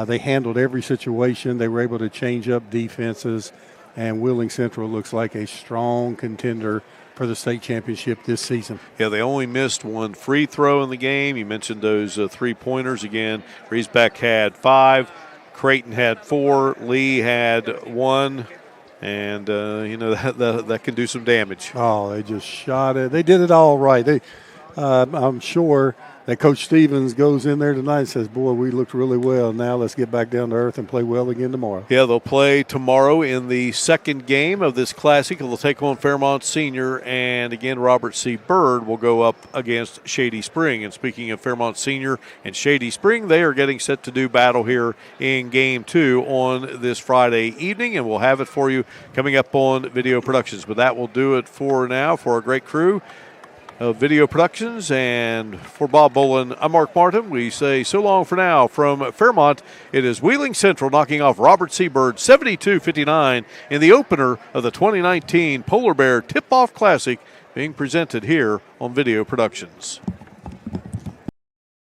Speaker 2: They handled every situation. They were able to change up defenses. And Wheeling Central looks like a strong contender for the state championship this season.
Speaker 1: Yeah, they only missed 1 free throw in the game. You mentioned those 3-pointers again. Riesbeck had 5. Creighton had 4. Lee had 1. And, that can do some damage.
Speaker 2: Oh, they just shot it. They did it all right. I'm sure that Coach Stevens goes in there tonight and says, boy, we looked really well. Now let's get back down to earth and play well again tomorrow.
Speaker 1: Yeah, they'll play tomorrow in the second game of this Classic. They'll take on Fairmont Senior, and again, Robert C. Byrd will go up against Shady Spring. And speaking of Fairmont Senior and Shady Spring, they are getting set to do battle here in Game 2 on this Friday evening, and we'll have it for you coming up on Video Productions. But that will do it for now for our great crew of Video Productions. And for Bob Bolin, I'm Mark Martin. We say so long for now from Fairmont. It is Wheeling Central knocking off Robert C. Byrd 72-59 in the opener of the 2019 Polar Bear Tip-Off Classic, being presented here on Video Productions.